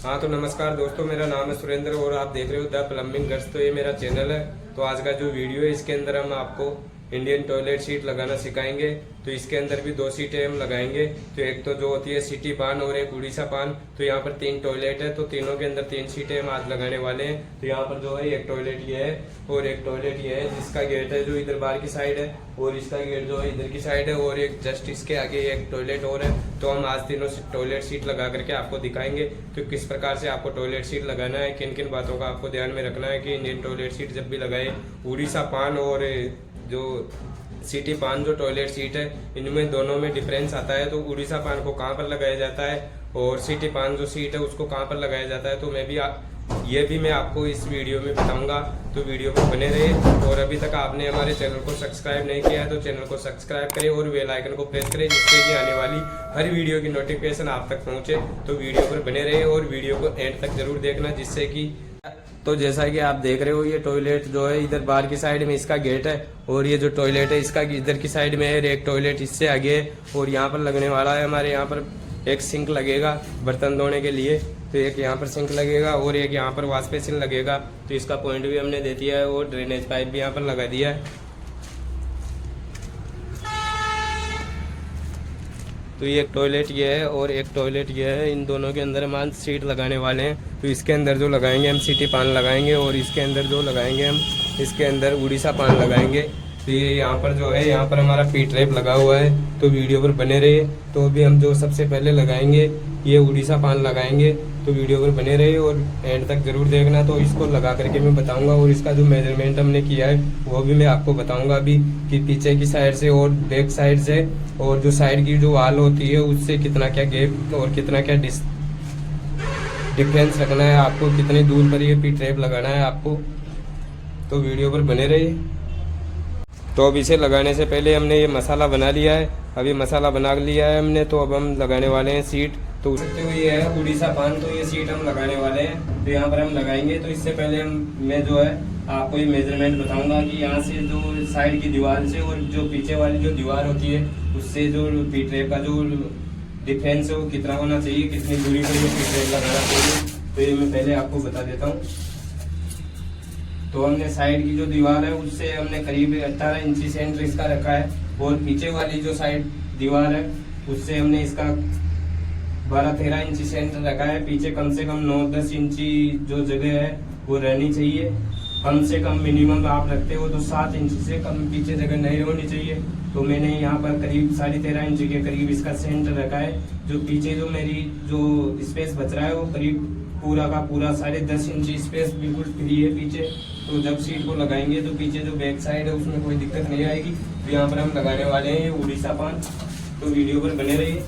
हाँ तो नमस्कार दोस्तों, मेरा नाम है सुरेंद्र और आप देख रहे हो द प्लम्बिंग गर्ल्स। तो ये मेरा चैनल है। तो आज का जो वीडियो है इसके अंदर हम आपको इंडियन टॉयलेट सीट लगाना सिखाएंगे। तो इसके अंदर भी 2 सीटें हम लगाएंगे। तो एक तो जो होती है सिटी पान और एक उड़ीसा पान। तो यहाँ पर 3 टॉयलेट है, तो तीनों के अंदर 3 सीटें हम आज लगाने वाले हैं। तो यहाँ पर जो है एक टॉयलेट ये है और एक टॉयलेट ये है, जिसका गेट है जो इधर बाहर की साइड है और इसका गेट जो है इधर की साइड है और एक जस्ट इसके आगे एक टॉयलेट और है। तो हम आज तीनों टॉयलेट सीट लगा करके आपको दिखाएंगे तो किस प्रकार से आपको टॉयलेट सीट लगाना है, किन किन बातों का आपको ध्यान में रखना है कि इंडियन टॉयलेट सीट जब भी लगाए, उड़ीसा पान और जो सिटी पान जो टॉयलेट सीट है, इनमें दोनों में डिफरेंस आता है। तो उड़ीसा पान को कहाँ पर लगाया जाता है और सिटी पान जो सीट है उसको कहाँ पर लगाया जाता है, तो ये भी मैं आपको इस वीडियो में बताऊंगा। तो वीडियो पर बने रहे। और अभी तक आपने हमारे चैनल को सब्सक्राइब नहीं किया है तो चैनल को सब्सक्राइब करें और बेल आइकन को प्रेस करें, जिससे कि आने वाली हर वीडियो की नोटिफिकेशन आप तक पहुंचे। तो वीडियो पर बने रहे और वीडियो को एंड तक जरूर देखना, जिससे कि तो जैसा कि आप देख रहे हो ये टॉयलेट जो है इधर बाहर की साइड में इसका गेट है और ये जो टॉयलेट है इसका इधर की साइड में है, एक टॉयलेट इससे आगे है। और यहाँ पर लगने वाला है हमारे यहाँ पर एक सिंक लगेगा बर्तन धोने के लिए। तो एक यहाँ पर सिंक लगेगा और एक यहाँ पर वॉश बेसिन लगेगा। तो इसका पॉइंट भी हमने दे दिया है और ड्रेनेज पाइप भी यहाँ पर लगा दिया है। तो ये एक टॉयलेट ये है और एक टॉयलेट ये है, इन दोनों के अंदर हम सीट लगाने वाले हैं। तो इसके अंदर जो लगाएंगे हम सिटी पान लगाएंगे और इसके अंदर जो लगाएंगे हम इसके अंदर उड़ीसा पान लगाएंगे। तो ये यहाँ पर जो है यहाँ पर हमारा पी ट्रैप लगा हुआ है। तो वीडियो पर बने रहिए। तो अभी हम जो सबसे पहले लगाएंगे ये उड़ीसा पान लगाएंगे। तो वीडियो पर बने रहिए और एंड तक जरूर देखना। तो इसको लगा करके मैं बताऊंगा और इसका जो मेजरमेंट हमने किया है वो भी मैं आपको बताऊंगा अभी, कि पीछे की साइड से और बैक साइड से और जो साइड की जो वाल होती है उससे कितना क्या गैप और कितना क्या डिफरेंस रखना है आपको, कितनी दूर पर ये पी ट्रैप लगाना है आपको। तो वीडियो पर बने रहिए। तो अब इसे लगाने से पहले हमने ये मसाला बना लिया है। अभी मसाला बना लिया है हमने। तो अब हम लगाने वाले हैं सीट। तो ये है उड़ीसा पान। तो ये सीट हम लगाने वाले हैं। तो यहाँ पर हम लगाएंगे। तो इससे पहले मैं जो है आपको ये मेजरमेंट बताऊंगा कि यहाँ से जो साइड की दीवार से और जो पीछे वाली जो दीवार होती है उससे जो पी ट्रैप का जो डिफरेंस है वो कितना होना चाहिए, कितनी दूरी पर ये पी ट्रैप लगाना चाहिए। तो ये मैं पहले आपको बता देता हूँ। तो हमने साइड की जो दीवार है उससे हमने करीब 18 इंची सेंटर इसका रखा है और पीछे वाली जो साइड दीवार है उससे हमने इसका 12-13 इंची सेंटर रखा है। पीछे कम से कम 9-10 इंची जो जगह है वो रहनी चाहिए। कम से कम मिनिमम आप रखते हो तो 7 इंची से कम पीछे जगह नहीं होनी चाहिए। तो मैंने यहाँ पर करीब 13.5 इंची के करीब इसका सेंटर रखा है। जो पीछे जो मेरी जो स्पेस बच रहा है वो करीब पूरा का पूरा 10.5 इंची स्पेस बिल्कुल फ्री है पीछे। तो जब सीट को लगाएंगे तो पीछे जो बैक साइड है उसमें कोई दिक्कत नहीं आएगी। तो यहाँ पर हम लगाने वाले हैं उड़ीसा पान। तो वीडियो पर बने रहिए।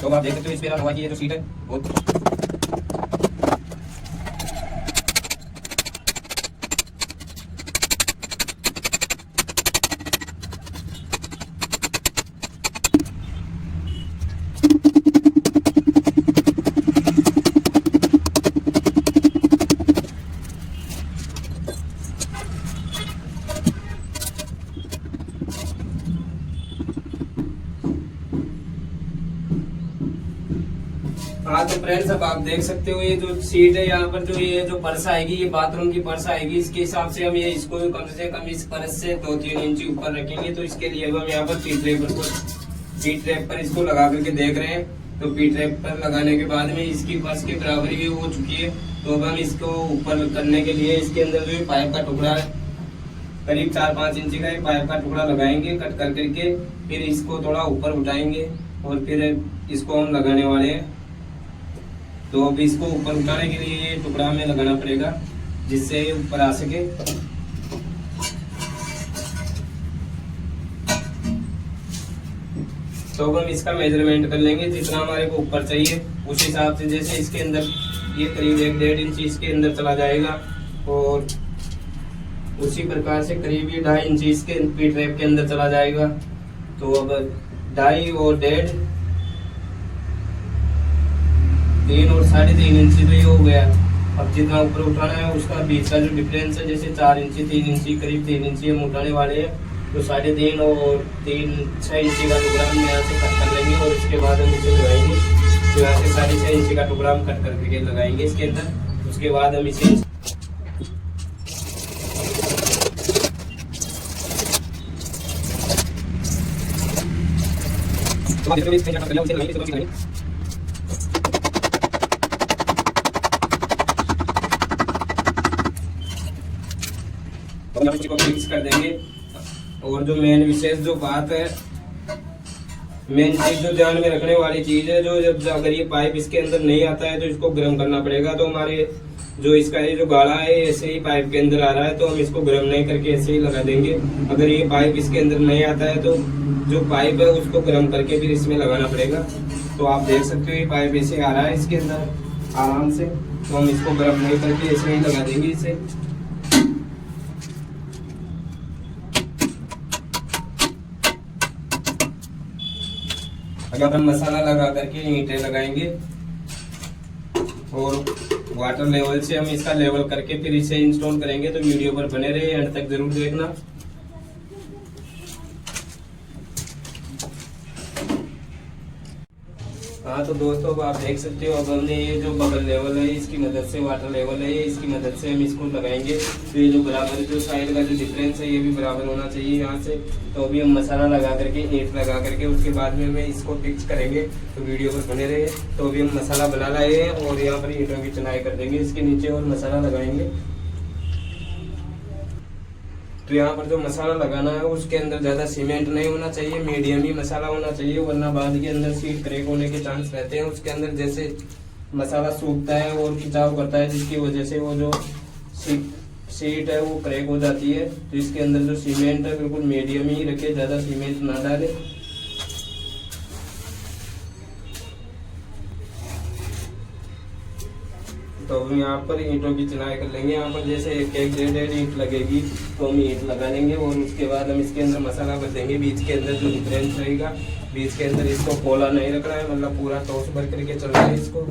तो आप देख सकते हो इस पर हवा की ये जो सीट है बहुत हाँ। तो फ्रेंड्स अब आप देख सकते हो ये जो सीट है यहाँ पर जो ये जो पर्स आएगी ये बाथरूम की पर्स आएगी। इसके हिसाब से हम ये इसको कम से कम इस पर्स से 2-3 इंची ऊपर रखेंगे। तो इसके लिए हम यहाँ पर पी ट्रैप पर इसको लगा करके देख रहे हैं। तो पी ट्रैप पर लगाने के बाद में इसकी पर्स की बराबरी भी हो चुकी है। तो अब हम इसको ऊपर करने के लिए इसके अंदर जो पाइप का टुकड़ा है करीब 4-5 इंची का पाइप का टुकड़ा लगाएंगे कट कर करके। फिर इसको थोड़ा ऊपर उठाएंगे और फिर इसको हम लगाने वाले हैं। तो अब इसको ऊपर उठाने के लिए ये टुकड़ा हमें लगाना पड़ेगा जिससे ये ऊपर आ सके। तो अब हम इसका मेजरमेंट कर लेंगे जितना हमारे को ऊपर चाहिए उस हिसाब से। जैसे इसके अंदर ये करीब 1-1.5 इंची इसके अंदर चला जाएगा और उसी प्रकार से करीब ये 2.5 इंची इसके पी ट्रैप के अंदर चला जाएगा। तो अब 2.5 और 1.5, 3 और 3.5 इंची तो ये हो गया। अब जितना ऊपर उठाना है उसका बीच का जो डिफरेंस है, जैसे 4 इंची 3 इंची करीब 3 इंची हम उठाने वाले हैं, तो 3.5 और 6 इंची का टुकड़ा हम यहाँ से कट कर लेंगे और इसके बाद हम इसे लगाएंगे। तो यहाँ से 6.5 इंची का टुकड़ा हम कट करके लगाएंगे इसके अंदर। उसके बाद हम इसे फिक्स कर देंगे। और जो मेन विशेष जो बात है, मेन चीज जो ध्यान में रखने वाली चीज है, जो जब अगर ये पाइप इसके अंदर नहीं आता है तो इसको गर्म करना पड़ेगा। तो हमारे जो इसका ये जो गाढ़ा है ऐसे ही पाइप के अंदर आ रहा है, तो हम इसको गर्म नहीं करके ऐसे ही लगा देंगे। अगर ये पाइप इसके अंदर नहीं आता है तो जो पाइप है उसको गर्म करके फिर इसमें लगाना पड़ेगा। तो आप देख सकते हो ये पाइप ऐसे आ रहा है इसके अंदर आराम से, तो हम इसको गर्म नहीं करके ऐसे ही लगा देंगे इसे। अगर हम मसाला लगा करके ईंटें लगाएंगे और वाटर लेवल से हम इसका लेवल करके फिर इसे इंस्टॉल करेंगे। तो वीडियो पर बने रहिए, एंड तक जरूर देखना। हाँ तो दोस्तों, अब आप देख सकते हो, अब हमने ये जो बबल लेवल है इसकी मदद से, वाटर लेवल है इसकी मदद से हम इसको लगाएंगे। तो ये जो बराबर जो साइड का जो डिफरेंस है ये भी बराबर होना चाहिए यहाँ से। तो अभी हम मसाला लगा करके, ईंट लगा करके उसके बाद में हमें इसको फिक्स करेंगे। तो वीडियो पर बने रहिए। तो अभी हम मसाला बना लाए हैं और यहाँ पर ईंटों की चुनाई कर देंगे इसके नीचे और मसाला लगाएंगे। तो यहाँ पर जो मसाला लगाना है उसके अंदर ज्यादा सीमेंट नहीं होना चाहिए, मीडियम ही मसाला होना चाहिए, वरना बाद के अंदर सीट क्रैक होने के चांस रहते हैं। उसके अंदर जैसे मसाला सूखता है और खिंचाव करता है, जिसकी वजह से वो जो सीट है वो क्रैक हो जाती है। तो इसके अंदर जो सीमेंट है बिल्कुल मीडियम ही रखे, ज्यादा सीमेंट ना डाले। तो हम यहाँ पर ईंटों की चुनाई कर लेंगे। यहाँ पर जैसे 1-1 ईंट लगेगी तो हम ईंट लगा लेंगे और उसके बाद हम इसके अंदर मसाला भर देंगे। बीच के अंदर जो डिफरेंस रहेगा, बीच के अंदर इसको पोला नहीं रखना है, मतलब पूरा टॉस भर करके चलना है इसको।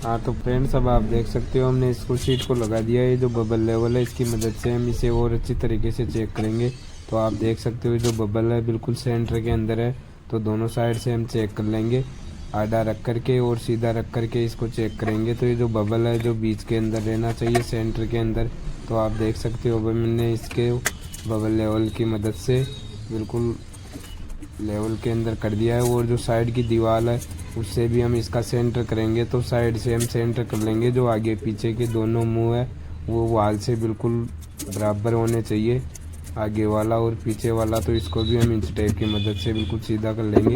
हाँ तो फ्रेंड्स, अब आप देख सकते हो हमने इसको सीट को लगा दिया है। ये जो बबल लेवल है इसकी मदद से हम इसे और अच्छी तरीके से चेक करेंगे। तो आप देख सकते हो जो बबल है बिल्कुल सेंटर के अंदर है। तो दोनों साइड से हम चेक कर लेंगे, आधा रख करके और सीधा रख करके इसको चेक करेंगे। तो ये जो बबल है जो बीच के अंदर रहना चाहिए, सेंटर के अंदर। तो आप देख सकते हो अब मैंने इसके बबल लेवल की मदद से बिल्कुल लेवल के अंदर कर दिया है। और जो साइड की दीवार है उससे भी हम इसका सेंटर करेंगे। तो साइड से हम सेंटर कर लेंगे। जो आगे पीछे के दोनों मुंह है वो वाल से बिल्कुल बराबर होने चाहिए, आगे वाला और पीछे वाला। तो इसको भी हम इंच टेप की मदद से बिल्कुल सीधा कर लेंगे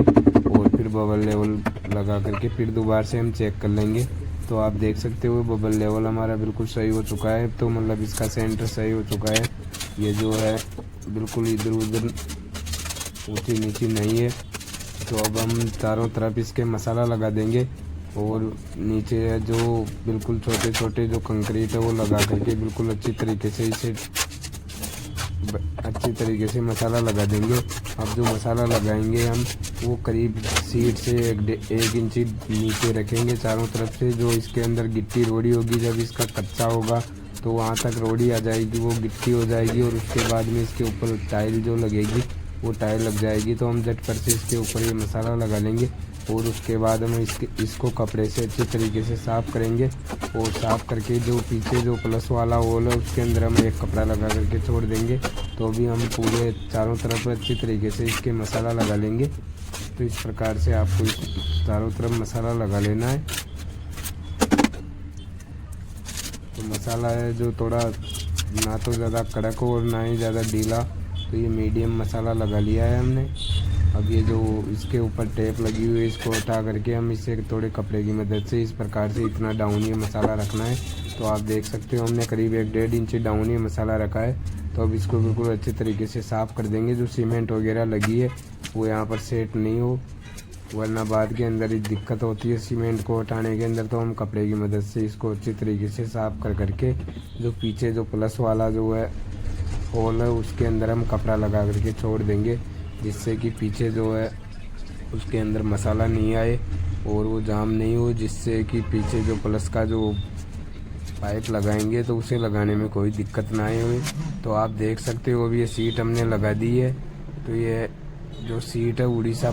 और फिर बबल लेवल लगा करके फिर दोबारा से हम चेक कर लेंगे। तो आप देख सकते हो बबल लेवल हमारा बिल्कुल सही हो चुका है। तो मतलब इसका सेंटर सही हो चुका है। ये जो है बिल्कुल इधर उधर ऊंची नीची नहीं है। तो अब हम चारों तरफ इसके मसाला लगा देंगे और नीचे है जो बिल्कुल छोटे छोटे जो कंक्रीट है वो लगा करके बिल्कुल अच्छी तरीके से मसाला लगा देंगे। अब जो मसाला लगाएंगे हम वो करीब सीट से 1 इंची नीचे रखेंगे चारों तरफ से। जो इसके अंदर गिट्टी रोड़ी होगी, जब इसका कच्चा होगा तो वहाँ तक रोड़ी आ जाएगी, वो गिट्टी हो जाएगी। और उसके बाद में इसके ऊपर टाइल जो लगेगी वो टाइल लग जाएगी। तो हम झटपट से इसके ऊपर ये मसाला लगा लेंगे और उसके बाद हम इसको कपड़े से अच्छी तरीके से साफ़ करेंगे। और साफ़ करके जो पीछे जो प्लस वाला होल है उसके अंदर हम एक कपड़ा लगा करके छोड़ देंगे। तो अभी हम पूरे चारों तरफ अच्छी तरीके से इसके मसाला लगा लेंगे। तो इस प्रकार से आपको चारों तरफ मसाला लगा लेना है। तो मसाला है जो थोड़ा ना तो ज़्यादा कड़क हो और ना ही ज़्यादा ढीला, तो ये मीडियम मसाला लगा लिया है हमने। अब ये जो इसके ऊपर टेप लगी हुई है इसको हटा करके हम इसे थोड़े कपड़े की मदद से इस प्रकार से इतना डाउन ये मसाला रखना है। तो आप देख सकते हो हमने करीब 1-1.5 इंच डाउन ये मसाला रखा है। तो अब इसको बिल्कुल अच्छे तरीके से साफ़ कर देंगे। जो सीमेंट वगैरह लगी है वो यहाँ पर सेट नहीं हो, वरना बाद के अंदर ही दिक्कत होती है सीमेंट को हटाने के अंदर। तो हम कपड़े की मदद से इसको अच्छी तरीके से साफ़ कर करके जो पीछे जो प्लस वाला जो है होल है उसके अंदर हम कपड़ा लगा करके छोड़ देंगे, जिससे कि पीछे जो है उसके अंदर मसाला नहीं आए और वो जाम नहीं हो, जिससे कि पीछे जो प्लस का जो पाइप लगाएंगे तो उसे लगाने में कोई दिक्कत ना आए। तो आप देख सकते हो अभी ये सीट हमने लगा दी है। तो ये जो सीट है उड़ीसा